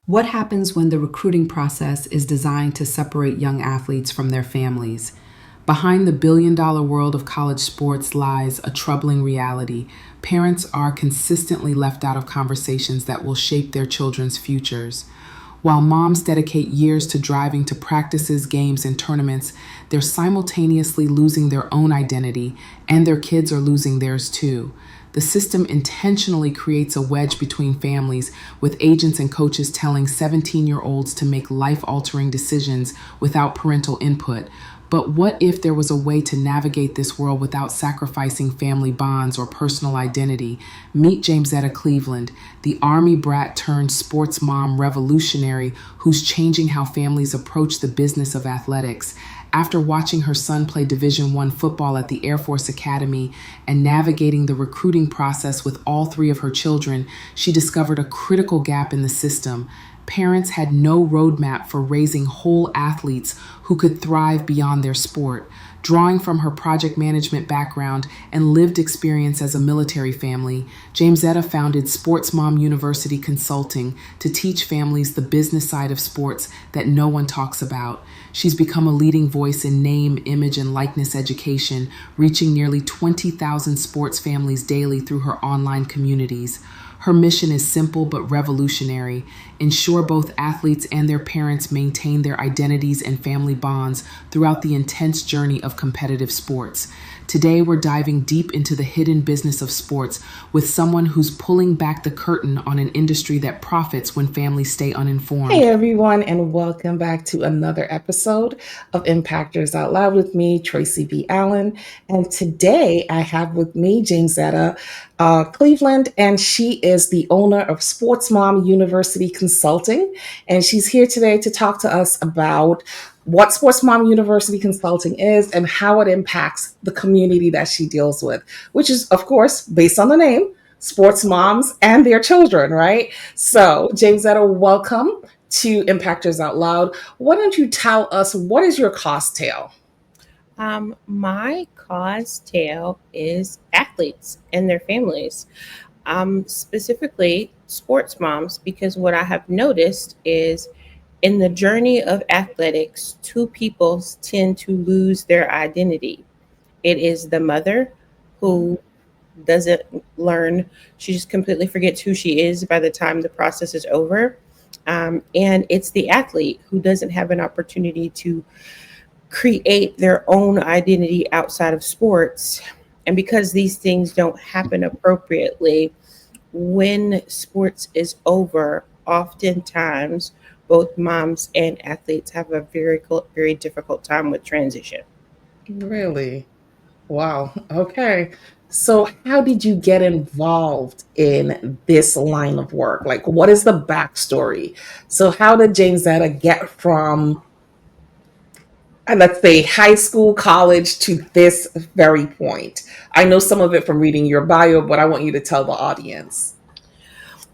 What happens when the recruiting process is designed to separate young athletes from their families? Behind the billion-dollar world of college sports lies a troubling reality. Parents are consistently left out of conversations that will shape their children's futures. While moms dedicate years to driving to practices, games, and tournaments, they're simultaneously losing their own identity, and their kids are losing theirs too. The system intentionally creates a wedge between families, with agents and coaches telling 17-year-olds to make life altering decisions without parental input. But what if there was a way to navigate this world without sacrificing family bonds or personal identity? Meet Jamesetta Cleveland, the Army brat turned sports mom revolutionary who's changing how families approach the business of athletics. After watching her son play Division I football at the Air Force Academy and navigating the recruiting process with all three of her children, she discovered a critical gap in the system. Parents had no roadmap for raising whole athletes who could thrive beyond their sport. Drawing from her project management background and lived experience as a military family, Jamesetta founded Sports Mom University Consulting to teach families the business side of sports that no one talks about. She's become a leading voice in name, image, and likeness education, reaching nearly 20,000 sports families daily through her online communities. Her mission is simple but revolutionary: ensure both athletes and their parents maintain their identities and family bonds throughout the intense journey of competitive sports. Today, we're diving deep into the hidden business of sports with someone who's pulling back the curtain on an industry that profits when families stay uninformed. Hey everyone, and welcome back to another episode of Impctrs Out Loud with me, Tracy B. Allen. And today I have with me Jamesetta Cleveland, and she is the owner of Sports Mom University Consulting. And she's here today to talk to us about what Sports Mom University Consulting is and how it impacts the community that she deals with, which is, of course, based on the name, sports moms and their children, right? So, Jamesetta, welcome to Impactors Out Loud. Why don't you tell us, what is your cost tale? My cause tale is athletes and their families, specifically sports moms, because what I have noticed is in the journey of athletics, two people tend to lose their identity. It is the mother who doesn't learn, she just completely forgets who she is by the time the process is over. And it's the athlete who doesn't have an opportunity to create their own identity outside of sports. And because these things don't happen appropriately, when sports is over, oftentimes both moms and athletes have a very difficult time with transition. Really? Wow. Okay. So, how did you get involved in this line of work? Like, what is the backstory? So, how did Jamesetta get from, let's say, high school, college to this very point? I know some of it from reading your bio, but I want you to tell the audience.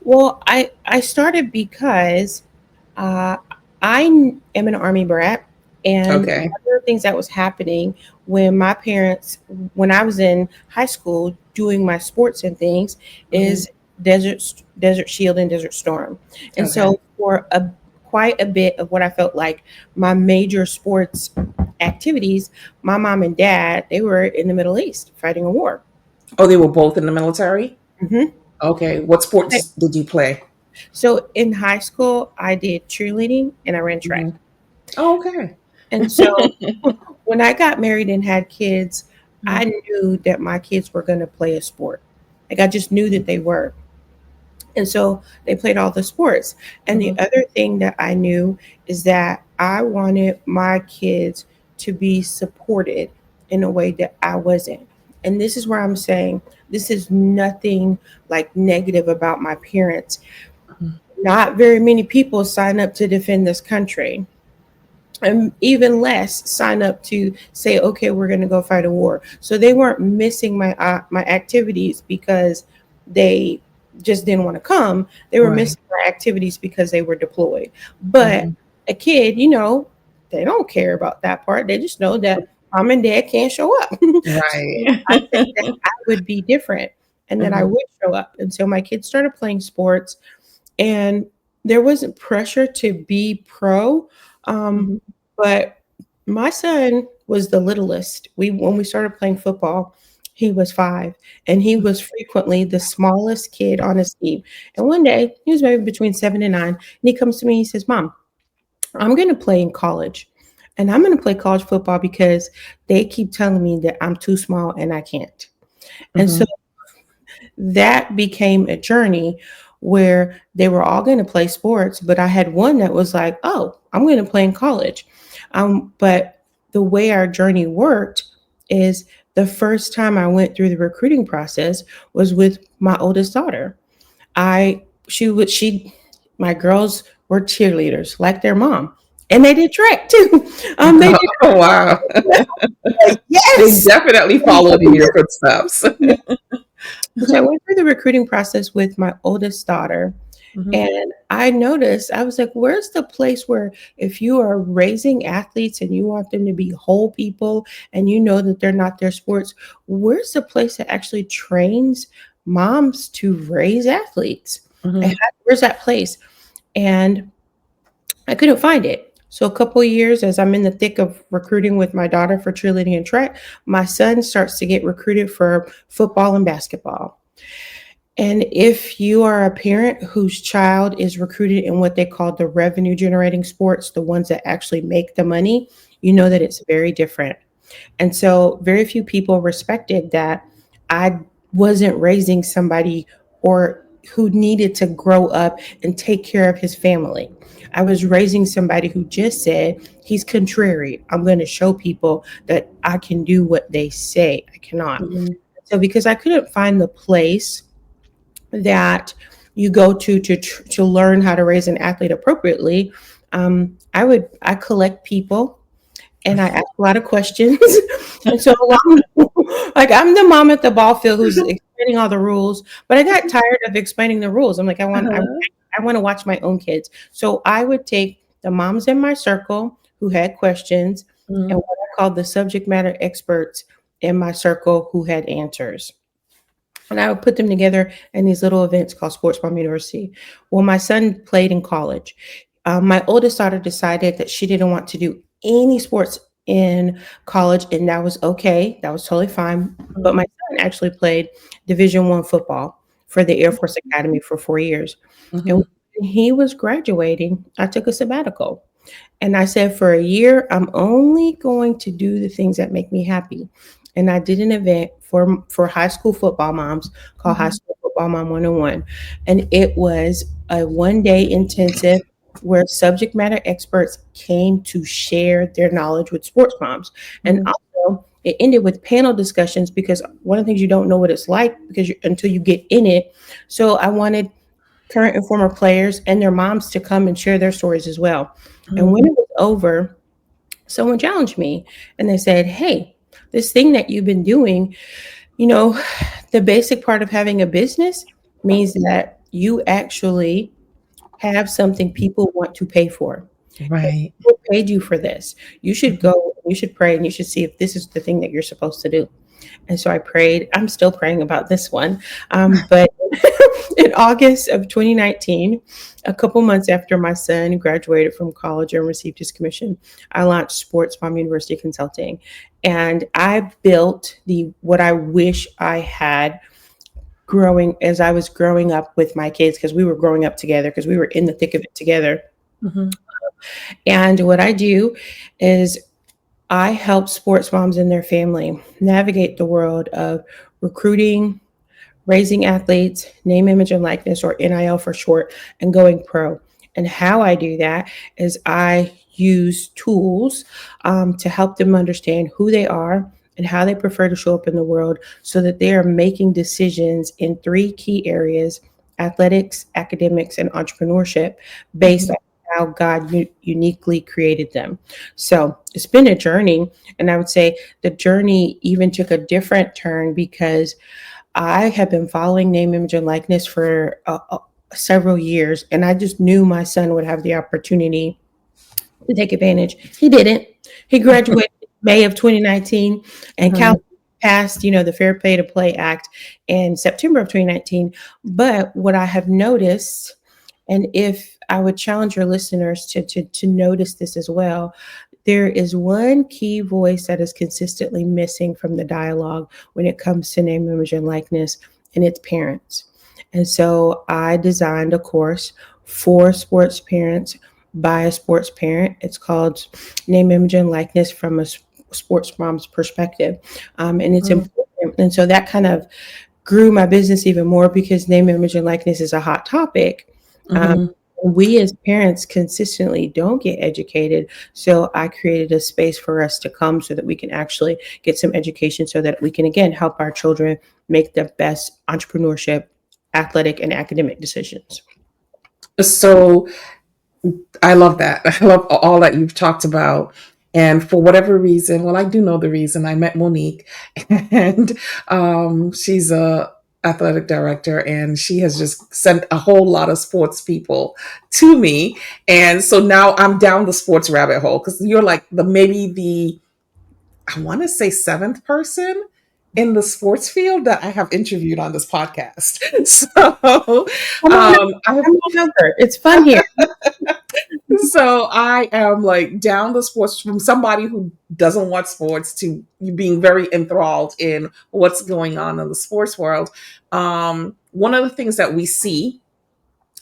Well, I started because uh, I am an Army brat, and one Okay. of the things that was happening when my parents, when I was in high school doing my sports and things, Mhm. is Desert Shield and Desert Storm, and Okay. so for a quite a bit of what I felt like my major sports activities, my mom and dad, they were in the Middle East fighting a war. Oh, they were both in the military? hmm Okay. What sports did you play? So in high school, I did cheerleading and I ran track. Mhm. Oh, okay. And so when I got married and had kids, I Mhm. knew that my kids were going to play a sport. Like I just knew that they were. And so they played all the sports. And the Mhm. other thing that I knew is that I wanted my kids to be supported in a way that I wasn't. And this is where I'm saying this is nothing like negative about my parents. Mhm. Not very many people sign up to defend this country, and even less sign up to say, okay, we're going to go fight a war. So they weren't missing my activities because they just didn't want to come. They were Right. missing my activities because they were deployed. But Mhm. a kid, they don't care about that part. They just know that mom and dad can't show up. So Right. I said that I would be different and that I Mhm. would show up. And so my kids started playing sports, and there wasn't pressure to be pro, Mhm. but my son was the littlest. When we started playing football, he was 5, and he was frequently the smallest kid on his team. And one day, he was maybe between 7 and 9, and he comes to me, he says, "Mom, I'm gonna play in college, and I'm gonna play college football because they keep telling me that I'm too small and I can't." And so Mhm. that became a journey where they were all going to play sports, but I had one that was like, "Oh, I'm going to play in college." But the way our journey worked is the first time I went through the recruiting process was with my oldest daughter. I she would she My girls were cheerleaders like their mom, and they did track too. They did Oh, wow. track. They Yes. definitely followed in your footsteps. So I went through the recruiting process with my oldest daughter. Mhm. And I noticed, I was like, where's the place where if you are raising athletes and you want them to be whole people and you know that they're not their sports, where's the place that actually trains moms to raise athletes? And Mhm. where's that place? And I couldn't find it. So a couple of years as I'm in the thick of recruiting with my daughter for cheerleading and track, my son starts to get recruited for football and basketball. And if you are a parent whose child is recruited in what they call the revenue generating sports, the ones that actually make the money, you know that it's very different. And so very few people respected that I wasn't raising somebody or who needed to grow up and take care of his family. I was raising somebody who just said, he's contrary. I'm going to show people that I can do what they say I cannot. Mhm. So because I couldn't find the place that you go to learn how to raise an athlete appropriately, I collect people and I ask a lot of questions. And so along, like I'm the mom at the ball field who's explaining all the rules, but I got tired of explaining the rules. I'm like, Uh-huh. I want to watch my own kids. So I would take the moms in my circle who had questions and Mhm. what I called the subject matter experts in my circle who had answers. And I would put them together in these little events called Sports Mom University. Well, my son played in college. My oldest daughter decided that she didn't want to do any sports in college, and that was okay. That was totally fine. But my Mhm. son actually played Division I football for the Air Force Academy for 4 years. And Mhm. when he was graduating, I took a sabbatical. And I said, for a year, I'm only going to do the things that make me happy. And I did an event for high school football moms called High Mhm. School Football Mom 101. And it was a 1 day intensive where subject matter experts came to share their knowledge with sports moms. And Mhm. also, it ended with panel discussions because one of the things you don't know what it's like until you get in it. So I wanted current and former players and their moms to come and share their stories as well. And Mhm. when it was over, someone challenged me and they said, "Hey, this thing that you've been doing, you know, the basic part of having a business means that you actually have something people want to pay for. Right. People paid you for this. You should Mhm. go, you should pray, and you should see if this is the thing that you're supposed to do." And so I prayed. I'm still praying about this one. But in August of 2019, a couple months after my son graduated from college and received his commission, I launched Sports Mom University Consulting. And I built the what I wish I had growing as I was growing up with my kids, because we were growing up together, because we were in the thick of it together. Mhm. And what I do is I help sports moms and their family navigate the world of recruiting, raising athletes, name, image, and likeness, or NIL for short, and going pro. And how I do that is I use tools to help them understand who they are and how they prefer to show up in the world so that they are making decisions in 3 key areas: athletics, academics, and entrepreneurship, based Mhm. on how God uniquely created them. So it's been a journey. And I would say the journey even took a different turn because I have been following name, image, and likeness for several years, and I just knew my son would have the opportunity to take advantage. He didn't. He graduated in May of 2019, and Mhm. Cal passed, the Fair Pay to Play Act in September of 2019. But what I have noticed And if I would challenge your listeners to notice this as well, there is one key voice that is consistently missing from the dialogue when it comes to name, image, and likeness, and it's parents. And so I designed a course for sports parents by a sports parent. It's called Name, Image, and Likeness from a Sports Mom's Perspective. And it's Mhm. important. And so that kind of grew my business even more because name, image, and likeness is a hot topic. Um, Mhm. we as parents consistently don't get educated. So I created a space for us to come so that we can actually get some education so that we can, again, help our children make the best entrepreneurship, athletic, and academic decisions. So I love that. I love all that you've talked about. And for whatever reason, well, I do know the reason. I met Monique, and she's a athletic director, and she has just sent a whole lot of sports people to me. And so now I'm down the sports rabbit hole because you're like the maybe the I want to say seventh person in the sports field that I have interviewed on this podcast. So Come on, I come on over. It's fun here. So I am like down the sports from somebody who doesn't watch sports to you being very enthralled in what's going on in the sports world. One of the things that we see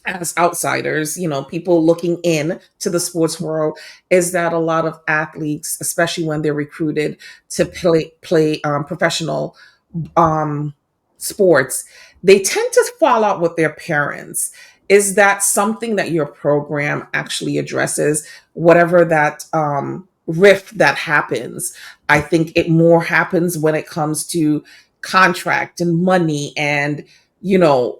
as outsiders, people looking in to the sports world, is that a lot of athletes, especially when they're recruited to play professional um, sports, they tend to fall out with their parents. Is that something that your program actually addresses? Whatever that rift that happens, I think it more happens when it comes to contract and money and you know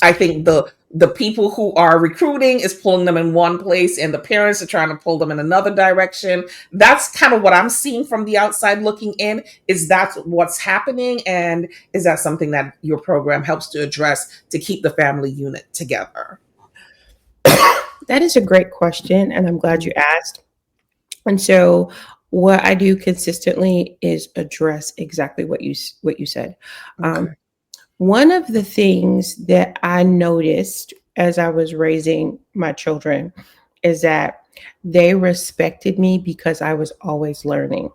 I think the people who are recruiting is pulling them in one place and the parents are trying to pull them in another direction. That's kind of what I'm seeing from the outside looking in. Is that what's happening? And is that something that your program helps to address to keep the family unit together? That is a great question, and I'm glad you asked. And so, what I do consistently is address exactly what you said. Um, Okay. One of the things that I noticed as I was raising my children is that they respected me because I was always learning.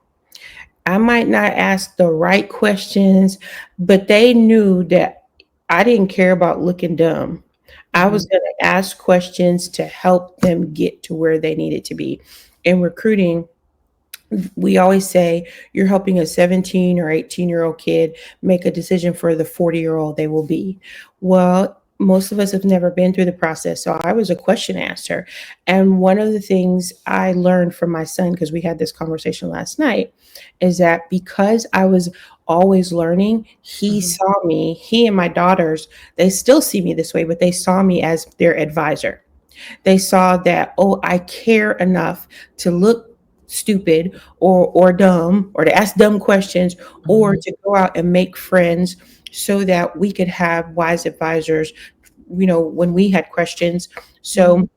I might not ask the right questions, but they knew that I didn't care about looking dumb. I Mhm. was going to ask questions to help them get to where they needed to be. In recruiting, we always say you're helping a 17 or 18-year-old kid make a decision for the 40-year-old they will be. Well, most of us have never been through the process. So I was a question asker. And one of the things I learned from my son, because we had this conversation last night, is that because I was always learning, he Mhm. saw me, he and my daughters, they still see me this way, but they saw me as their advisor. They saw that, oh, I care enough to look stupid or dumb or to ask dumb questions or Mhm. to go out and make friends so that we could have wise advisors, when we had questions. Mhm. So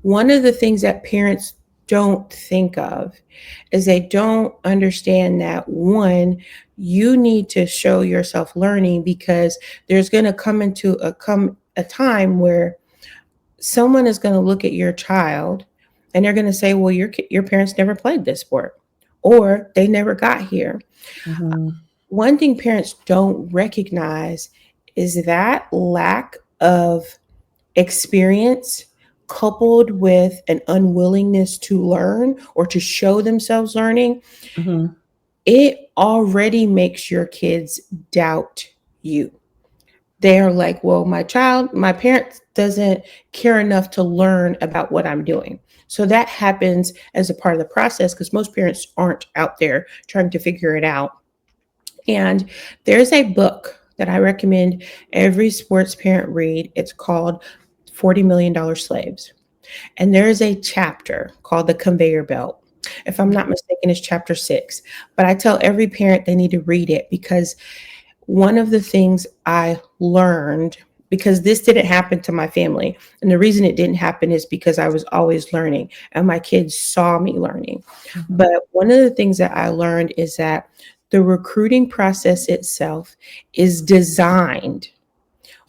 one of the things that parents don't think of is they don't understand that one, you need to show yourself learning because there's going to come a time where someone is going to look at your child and they're going to say, well, your parents never played this sport or they never got here. Mhm. One thing parents don't recognize is that lack of experience coupled with an unwillingness to learn or to show themselves learning, Mhm. it already makes your kids doubt you. They're like, well, my parent doesn't care enough to learn about what I'm doing. So that happens as a part of the process because most parents aren't out there trying to figure it out. And there's a book that I recommend every sports parent read. It's called $40 Million Slaves. And there's a chapter called The Conveyor Belt. If I'm not mistaken, it's chapter 6. But I tell every parent they need to read it because one of the things I learned, because this didn't happen to my family, and the reason it didn't happen is because I was always learning and my kids saw me learning. Mhm. But one of the things that I learned is that the recruiting process itself is designed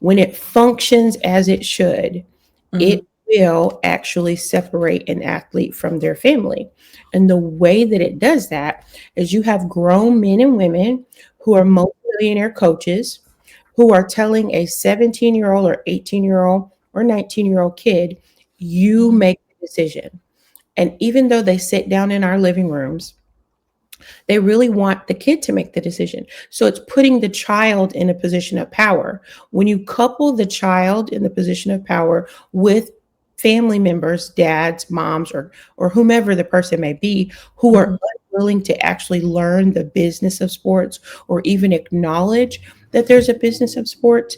when it functions as it should, Mhm. it will actually separate an athlete from their family. And the way that it does that is you have grown men and women who are multi-millionaire coaches who are telling a 17-year-old or 18-year-old or 19-year-old kid, you Mhm. make the decision. And even though they sit down in our living rooms, they really want the kid to make the decision. So it's putting the child in a position of power. When you couple the child in the position of power with family members, dads, moms, or whomever the person may be, who are Mhm. unwilling to actually learn the business of sports or even acknowledge that there's a business of sports,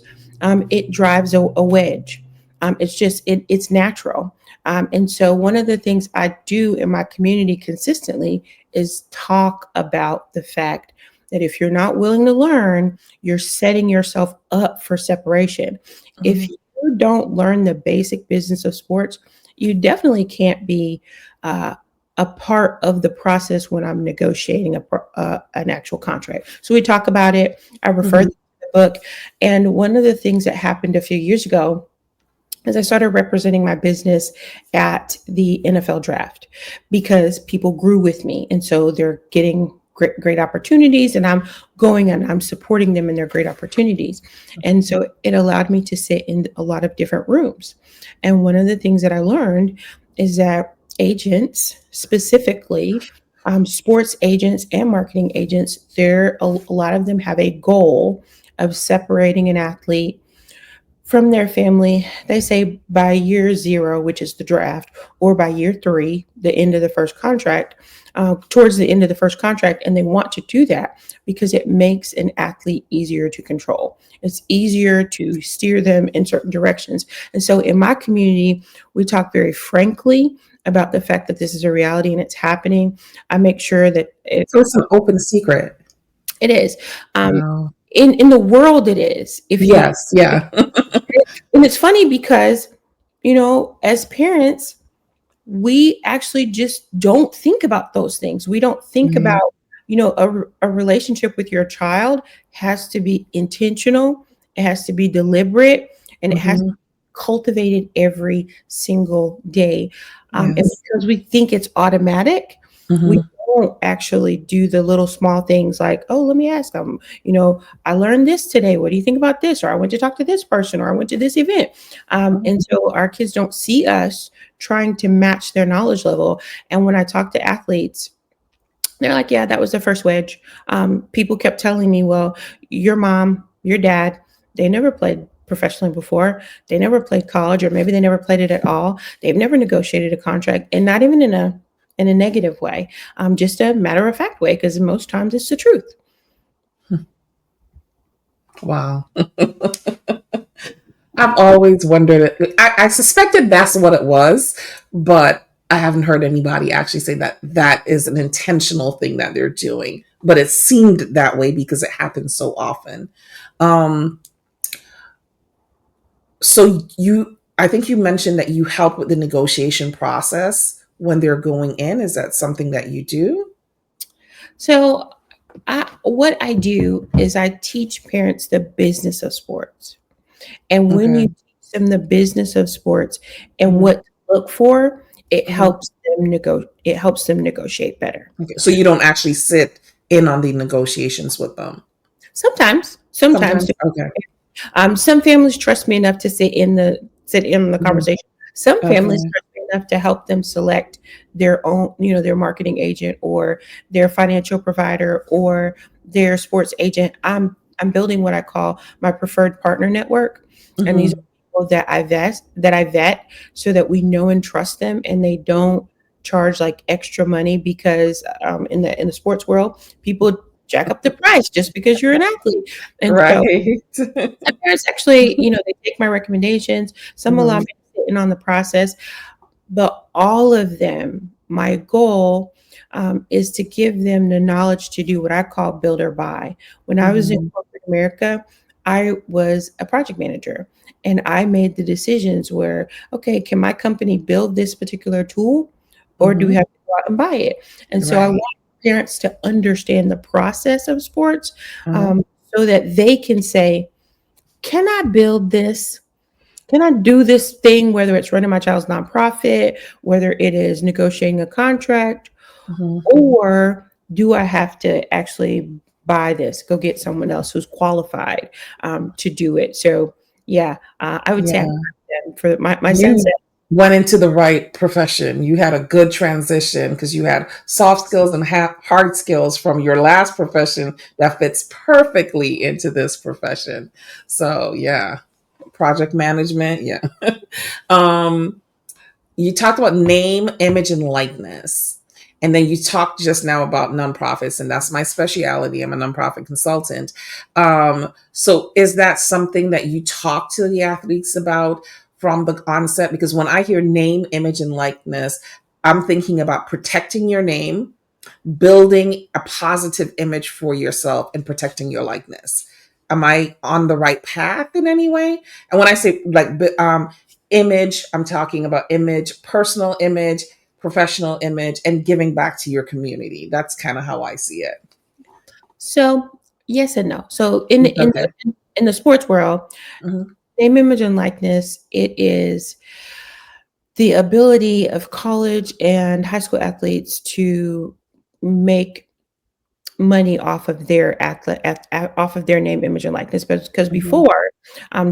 it drives a wedge. It's natural. And so one of the things I do in my community consistently is talk about the fact that if you're not willing to learn, you're setting yourself up for separation. If Mhm. you don't learn the basic business of sports, you definitely can't be uh, a part of the process when I'm negotiating an actual contract. So we talk about it. I refer Mhm. them to the book. And one of the things that happened a few years ago as I started representing my business at the NFL draft because people grew with me. And so they're getting great opportunities, and I'm going and I'm supporting them in their great opportunities. And so it allowed me to sit in a lot of different rooms. And one of the things that I learned is that agents, specifically sports agents and marketing agents, a lot of them have a goal of separating an athlete from their family. They say by year zero, which is the draft, or by year three, the end of the first contract, towards the end of the first contract. And they want to do that because it makes an athlete easier to control. It's easier to steer them in certain directions. And so in my community, we talk very frankly about the fact that this is a reality and it's happening. I make sure that So it's an open secret. it is. Um, Wow. in the world, it is. If you Yes. Yeah. And it's funny because, as parents, we actually just don't think about those things. We don't think Mhm. about, a relationship with your child has to be intentional, it has to be deliberate, and it has to Mhm. be cultivated every single day. And Yes. because we think it's automatic, we Mhm. don't actually do the little small things like, oh, let me ask them, I learned this today. What do you think about this? Or I went to talk to this person, or I went to this event. And so our kids don't see us trying to match their knowledge level. And when I talk to athletes, they're like, yeah, that was the first wedge. People kept telling me, well, your mom, your dad, they never played professionally before. They never played college, or maybe they never played it at all. They've never negotiated a contract, and not even in a negative way, just a matter of fact way, because most times it's the truth. Wow. I've always wondered. I suspected that's what it was, but I haven't heard anybody actually say that that is an intentional thing that they're doing. But it seemed that way because it happens so often. Um, I think you mentioned that you help with the negotiation process when they're going in. Is that something that you do? So, what I do is I teach parents the business of sports. And when Okay. you teach them the business of sports and Mhm. what to look for, Mhm. it helps them negotiate better. Okay. So you don't actually sit in on the negotiations with them. Sometimes, Sometimes. Okay. some families trust me enough to sit in the Mhm. conversation. Some families Okay. trust me enough to help them select their own, their marketing agent or their financial provider or their sports agent. I'm building what I call my preferred partner network, and these are Mhm. people that I vet so that we know and trust them, and they don't charge like extra money because in the sports world, people jack up the price just because you're an athlete. And so Right. my parents actually, they take my recommendations. Some allow Mhm. me to sit in on the process, but all of them, my goal is to give them the knowledge to do what I call build or buy. When I was in Mhm. corporate America, I was a project manager, and I made the decisions where, okay, can my company build this particular tool, or do we Mhm. have to go out and buy it? And so I Right. want parents to understand the process of sports, Mhm. um, so that they can say, can I build this? Can I do this thing, whether it's running my child's nonprofit, whether it is negotiating a contract, Mhm. or do I have to actually buy this, go get someone else who's qualified to do it? So, yeah, I would say Yeah. for my sense. You went into the right profession. You had a good transition because you had soft skills and hard skills from your last profession that fits perfectly into this profession. So, yeah, project management. Yeah. um, you talked about name, image, and likeness. And then you talked just now about nonprofits, and that's my specialty. I'm a nonprofit consultant. So, is that something that you talk to the athletes about from the onset? Because when I hear name, image, and likeness, I'm thinking about protecting your name, building a positive image for yourself, and protecting your likeness. Am I on the right path in any way? And when I say image, I'm talking about image, personal image, professional image, and giving back to your community. That's kind of how I see it. So yes and no. So Okay. in the sports world, Hmm. name, image, and likeness, it is the ability of college and high school athletes to make money off of their off of their name, image, and likeness. Because Hmm. before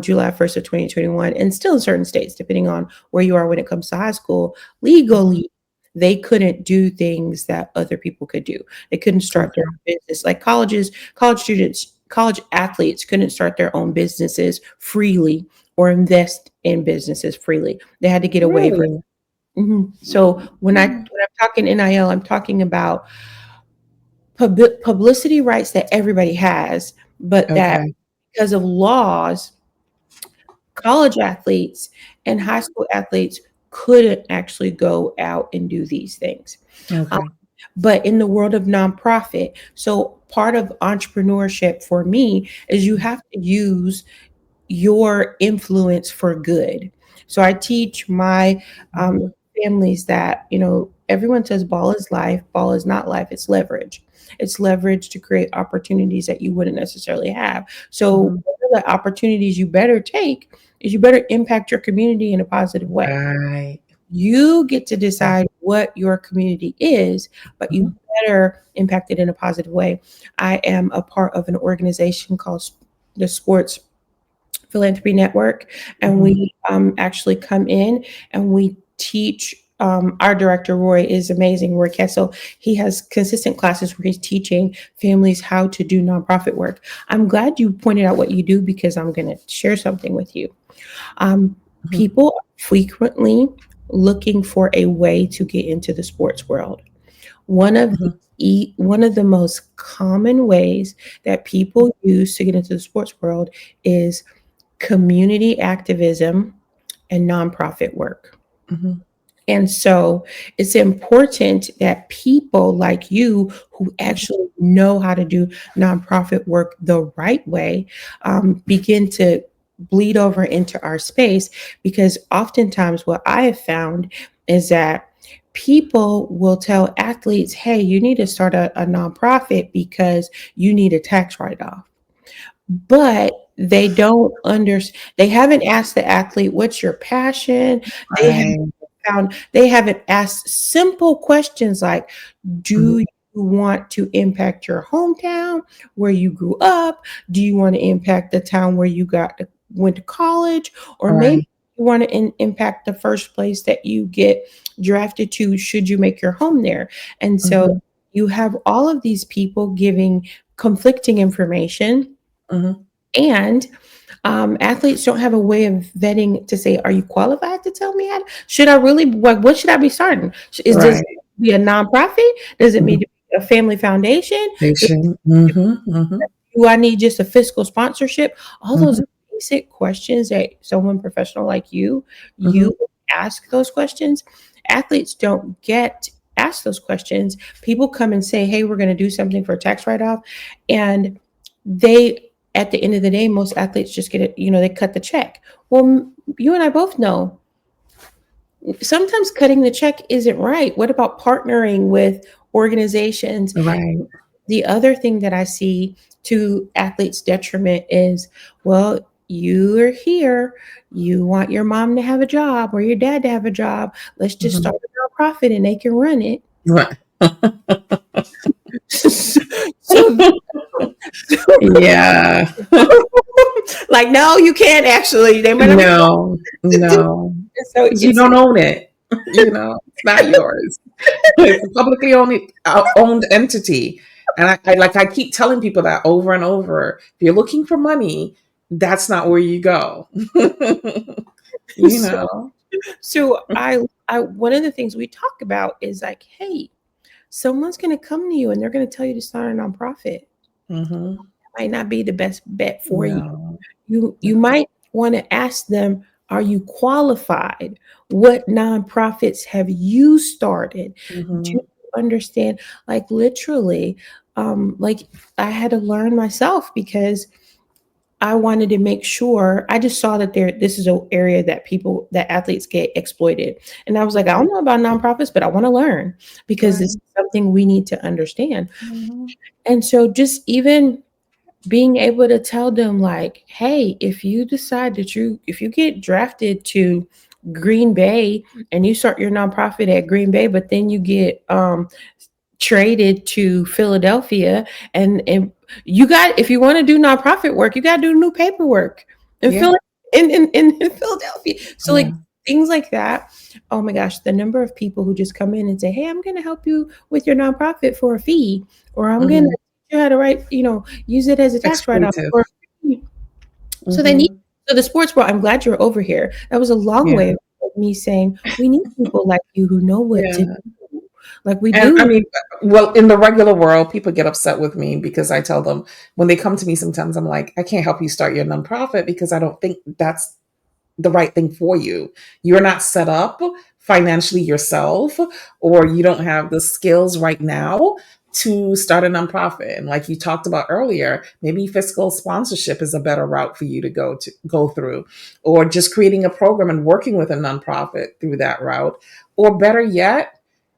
July 1st of 2021, and still in certain states, depending on where you are when it comes to high school, Hmm. legally they couldn't do things that other people could do. They couldn't start their Okay. own business. Like college students, college athletes couldn't start their own businesses freely or invest in businesses freely. They had to get a waiver. Really? So Mm. when I'm talking NIL, I'm talking about publicity rights that everybody has, but that Okay. because of laws, college athletes and high school athletes couldn't actually go out and do these things. Um, Okay. but in the world of nonprofit, so part of entrepreneurship for me is you have to use your influence for good. So I teach my Hmm. families that, everyone says ball is life, ball is not life, it's leverage. It's leverage to create opportunities that you wouldn't necessarily have. So Hmm. one of the opportunities you better take is you better impact your community in a positive way. Right. You get to decide what your community is, but you Hmm. better impact it in a positive way. I am a part of an organization called the Sports Philanthropy Network, and Hmm. we actually come in and we teach. Our director, Roy, is amazing. Roy Kessel. He has consistent classes where he's teaching families how to do nonprofit work. I'm glad you pointed out what you do because I'm going to share something with you. Hmm. People are frequently looking for a way to get into the sports world. Hmm. One of the most common ways that people use to get into the sports world is community activism and nonprofit work. Hmm. And so it's important that people like you who actually know how to do nonprofit work the right way begin to bleed over into our space, because oftentimes what I have found is that people will tell athletes, hey, you need to start a nonprofit because you need a tax write-off, but they haven't asked the athlete, what's your passion? They haven't Right. they haven't asked simple questions like, do Hmm. you want to impact your hometown where you grew up? Do you want to impact the town where you went to college? Or maybe Right. you want to impact the first place that you get drafted to should you make your home there. And so Hmm. you have all of these people giving conflicting information, Hmm. and athletes don't have a way of vetting to say, are you qualified to tell me how? Should I really, what should I be starting? Does Right. it be a nonprofit? Does it Hmm. need to be a family foundation? Do Patient. Hmm. Hmm. do I need just a fiscal sponsorship? All those Hmm. basic questions that someone professional like Hmm. you ask those questions. Athletes don't get asked those questions. People come and say, hey, we're going to do something for a tax write-off. And they, at the end of the day, most athletes just get it, they cut the check. Well, you and I both know sometimes cutting the check isn't right. What about partnering with organizations? Right. The other thing that I see to athletes' detriment is, well, you're here, you want your mom to have a job or your dad to have a job. Let's just Mhm. start a nonprofit and they can run it. Right. So, Yeah. like, no, you can't actually. They might not be No, able to do no, it. So because you it's don't own it. It's not yours. It's a publicly owned entity. And I keep telling people that over and over. If you're looking for money, that's not where you go. you so, know. so I one of the things we talk about is like, hey, someone's gonna come to you and they're gonna tell you to start a nonprofit. Hmm. Might not be the best bet for you. No. You might want to ask them, are you qualified? What nonprofits have you started? Do you Hmm. understand? Like literally, like I had to learn myself because I wanted to make sure. I just saw that this is an area that athletes get exploited. And I was like, I don't know about nonprofits, but I want to learn because this Right. is something we need to understand. Hmm. And so just even being able to tell them like, hey, if you decide that if you get drafted to Green Bay and you start your nonprofit at Green Bay, but then you get traded to Philadelphia, and you got, if you want to do nonprofit work, you got to do new paperwork and Yeah. fill in Philadelphia. So like Yeah. things like that. Oh my gosh, the number of people who just come in and say, hey, I'm going to help you with your nonprofit for a fee, or I'm going to Hmm. teach you how to write, use it as a tax write-off Exploitive. for a fee. So they need, Hmm. so the sports world, I'm glad you're over here. That was a long Yeah. way of me saying we need people like you who know what to Yeah. do. Like we And I do. mean, well, in the regular world, people get upset with me because I tell them when they come to me, sometimes I'm like, I can't help you start your nonprofit because I don't think that's the right thing for you. You're not set up financially yourself, or you don't have the skills right now to start a nonprofit. And like you talked about earlier, maybe fiscal sponsorship is a better route for you to go through, or just creating a program and working with a nonprofit through that route. Or better yet,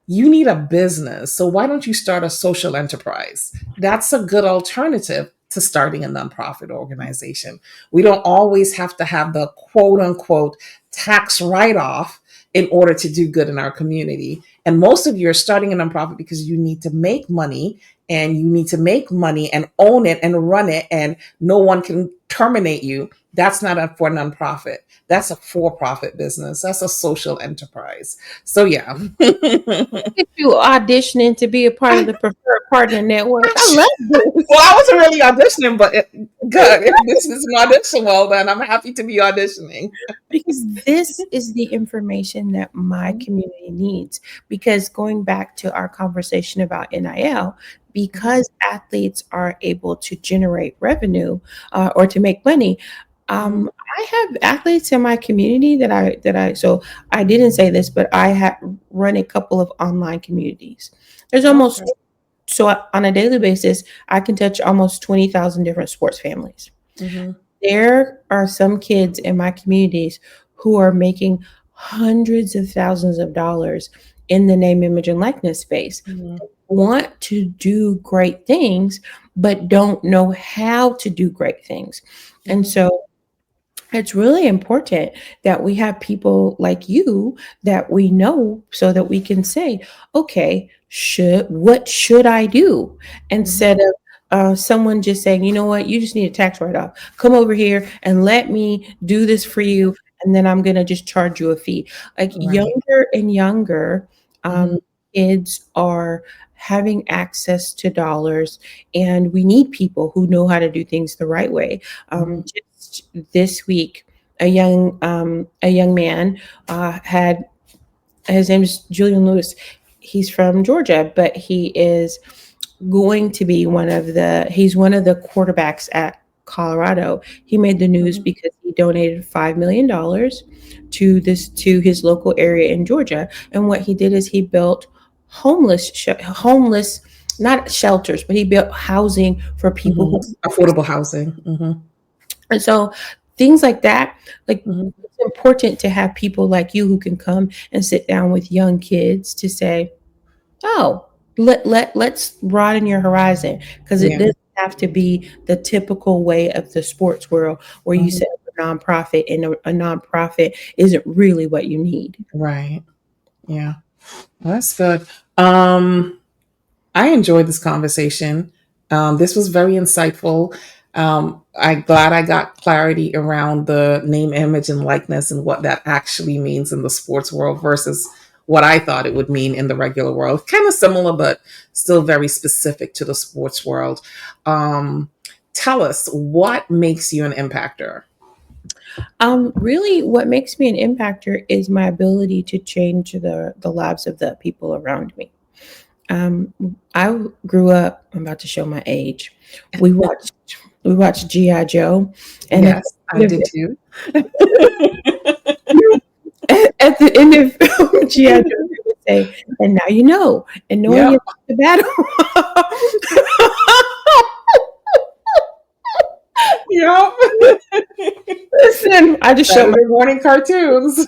you need a business. So why don't you start a social enterprise? That's a good alternative to starting a nonprofit organization. We don't always have to have the quote unquote tax write off in order to do good in our community. And most of you are starting a nonprofit because you need to make money, and you need to make money and own it and run it, and no one can terminate you. That's not for a nonprofit. That's a for profit business. That's a social enterprise. So, yeah. If you auditioning to be a part of the preferred partner network, I love this. Well, I wasn't really auditioning, but good. If this is an audition, well, then I'm happy to be auditioning. Because this is the information that my community needs. Because going back to our conversation about NIL, because athletes are able to generate revenue or to make money, Mhm. I have athletes in my community so I didn't say this, but I have run a couple of online communities. There's almost, Okay. so on a daily basis, I can touch almost 20,000 different sports families. Hmm. There are some kids in my communities who are making hundreds of thousands of dollars in the name, image, and likeness space. Hmm. Want to do great things, but don't know how to do great things. And Hmm. so it's really important that we have people like you that we know so that we can say, okay, what should I do? Hmm. Instead of someone just saying, you know what, you just need a tax write-off. Come over here and let me do this for you, and then I'm gonna just charge you a fee. Like Right. younger and younger Hmm. kids are having access to dollars, and we need people who know how to do things the right way. Hmm. Just this week, a young man had, his name is Julian Lewis. He's from Georgia, but he is going to be he's one of the quarterbacks at Colorado. He made the news Hmm. because he donated $5 million to his local area in Georgia. And what he did is he built homeless, not shelters, but he built housing for people Hmm. who. Affordable housing. Hmm. And so things like that, like Hmm. it's important to have people like you who can come and sit down with young kids to say, oh, let's broaden your horizon, because it Yeah. doesn't have to be the typical way of the sports world where you Hmm. say, nonprofit, and a nonprofit isn't really what you need. Right. Yeah. Well, that's good. Um, I enjoyed this conversation. This was very insightful. I'm glad I got clarity around the name, image, and likeness and what that actually means in the sports world versus what I thought it would mean in the regular world. Kind of similar, but still very specific to the sports world. Um, Tell us, what makes you an impactor? Really, what makes me an impactor is my ability to change the lives of the people around me. I grew up. I'm about to show my age. We watched we watched GI Joe, and Yes, I did too. at the end of GI Joe, they would say, "And now you know, and knowing Yep. is the battle." Yep. Listen, I just showed my. Saturday morning cartoons.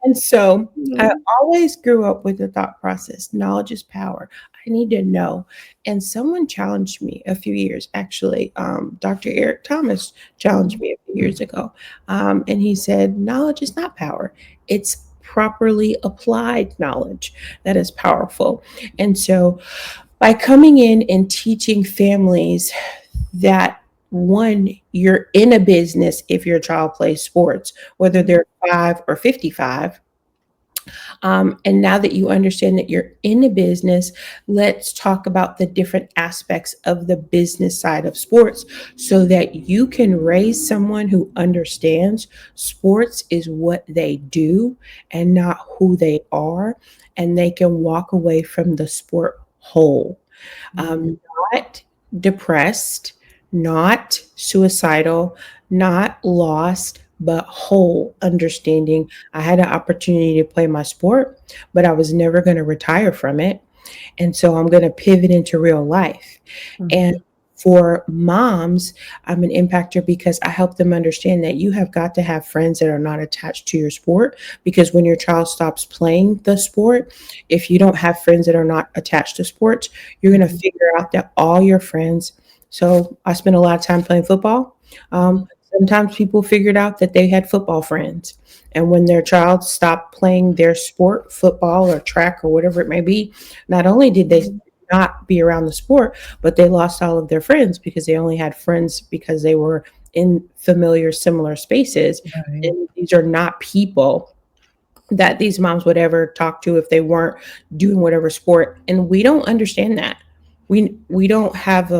And so I always grew up with the thought process: knowledge is power. I need to know. And someone challenged me a few years, actually. Dr. Eric Thomas challenged me a few years ago. And he said, knowledge is not power, it's properly applied knowledge that is powerful. And so by coming in and teaching families that, one, you're in a business if your child plays sports, whether they're 5 or 55. And now that you understand that you're in a business, let's talk about the different aspects of the business side of sports so that you can raise someone who understands sports is what they do and not who they are. And they can walk away from the sport whole, not depressed, not suicidal, not lost, but whole, understanding I had an opportunity to play my sport, but I was never going to retire from it. And so I'm going to pivot into real life. And Mhm. for moms, I'm an impactor because I help them understand that you have got to have friends that are not attached to your sport. Because when your child stops playing the sport, if you don't have friends that are not attached to sports, you're going to figure out that all your friends. So I spent a lot of time playing football. Sometimes people figured out that they had football friends. And when their child stopped playing their sport, football or track or whatever it may be, not only did they not be around the sport, but they lost all of their friends because they only had friends because they were in familiar, similar spaces. Right. And these are not people that these moms would ever talk to if they weren't doing whatever sport. And we don't understand that. We don't have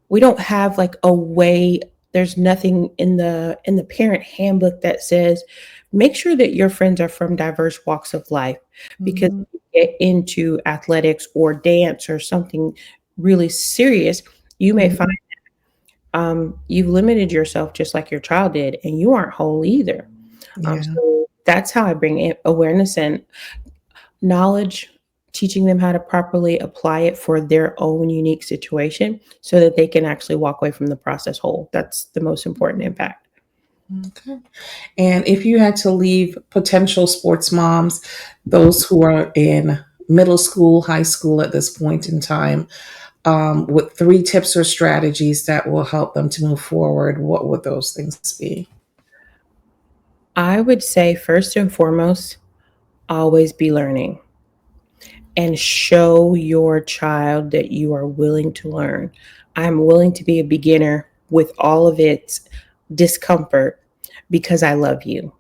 we don't have like a way. There's nothing in the parent handbook that says make sure that your friends are from diverse walks of life, because Mhm. if you get into athletics or dance or something really serious, you may Mhm. find you've limited yourself just like your child did, and you aren't whole either. Yeah. So that's how I bring in awareness and knowledge, teaching them how to properly apply it for their own unique situation so that they can actually walk away from the process whole. That's the most important impact. Okay. And if you had to leave potential sports moms, those who are in middle school, high school at this point in time, with three tips or strategies that will help them to move forward, what would those things be? I would say, first and foremost, always be learning and show your child that you are willing to learn. I'm willing to be a beginner with all of its discomfort because I love you.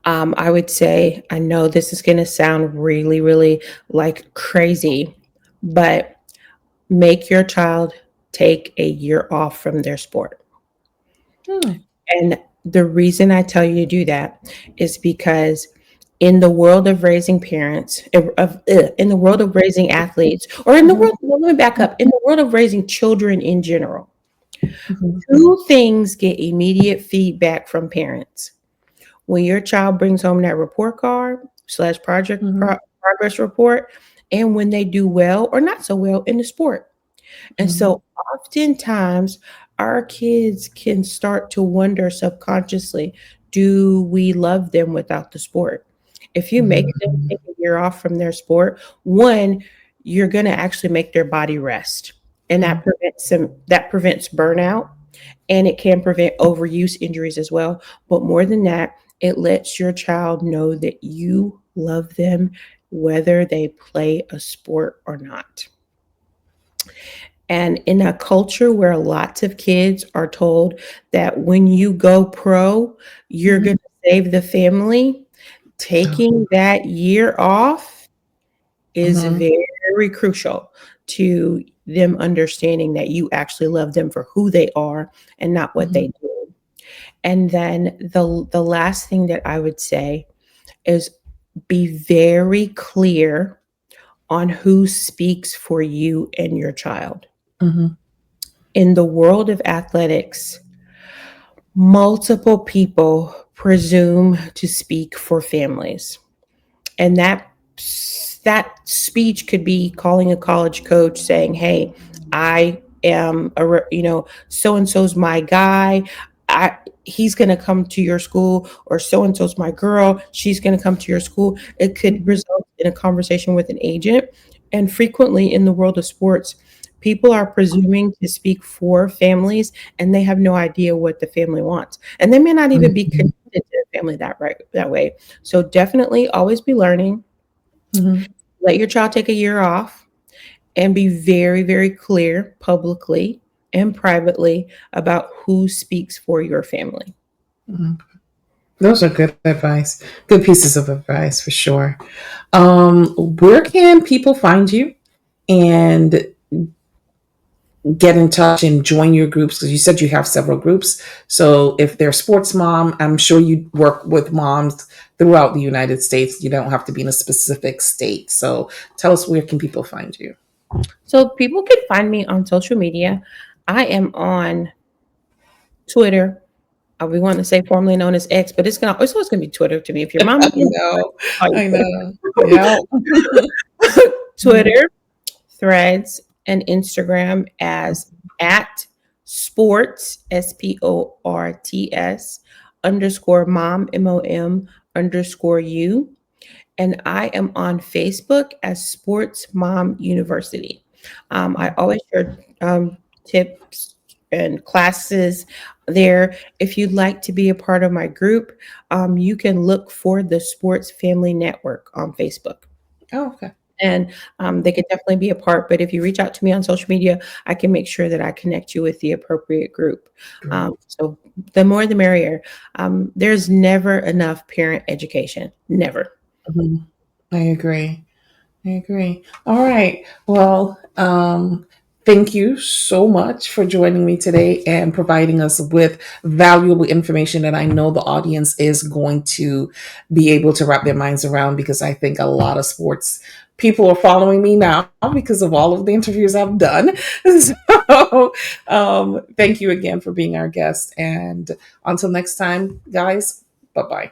I would say, I know this is going to sound really, really like crazy, but make your child take a year off from their sport. Hmm. And the reason I tell you to do that is because in the world of raising parents, in the world of raising athletes, or in the Mhm. world, well, let me back up, in the world of raising children in general, Mhm. two things get immediate feedback from parents. When your child brings home that report card slash Mhm. progress report, and when they do well or not so well in the sport. And Mhm. so oftentimes our kids can start to wonder subconsciously, do we love them without the sport? If you make them Mhm. take a year off from their sport, one, you're going to actually make their body rest. And Mhm. that prevents burnout. and it can prevent overuse injuries as well. But more than that, it lets your child know that you love them whether they play a sport or not. And in a culture where lots of kids are told that when you go pro, you're Mhm. going to save the family, Oh, taking that year off is mhm, very crucial to them understanding that you actually love them for who they are and not what mhm, they do. And then the last thing that I would say is be very clear on who speaks for you and your child. mhm, In the world of athletics, multiple people presume to speak for families. And that speech could be calling a college coach saying, "Hey, I am so and so's my guy. I He's going to come to your school, or so and so's my girl. She's going to come to your school." It could mhm, result in a conversation with an agent. And frequently in the world of sports, people are presuming to speak for families and they have no idea what the family wants. And they may not even be mhm, connected to the family that way. So definitely always be learning. mhm, Let your child take a year off and be very, very clear publicly and privately about who speaks for your family. mhm. Those are good advice. Good pieces of advice for sure. Where can people find you and get in touch and join your groups? Because you said you have several groups. So if they're sports mom, I'm sure you work with moms throughout the United States. You don't have to be in a specific state. So tell us, where can people find you? So people can find me on social media. I am on Twitter. We want to say formerly known as X, but it's always gonna be Twitter to me. If your mom I know. call you I know. Twitter. Yeah. Twitter, Threads, and Instagram as at sports SPORTS underscore mom MOM underscore you. And I am on Facebook as Sports Mom University. I always share tips and classes there. If you'd like to be a part of my group, you can look for the Sports Family Network on Facebook. Oh, okay. And they could definitely be a part. But if you reach out to me on social media, I can make sure that I connect you with the appropriate group. Great. So the more the merrier. There's never enough parent education. Never. Mhm. I agree. I agree. All right. Well, thank you so much for joining me today and providing us with valuable information that I know the audience is going to be able to wrap their minds around, because I think a lot of sports people are following me now because of all of the interviews I've done. So, thank you again for being our guest. And until next time, guys, bye bye.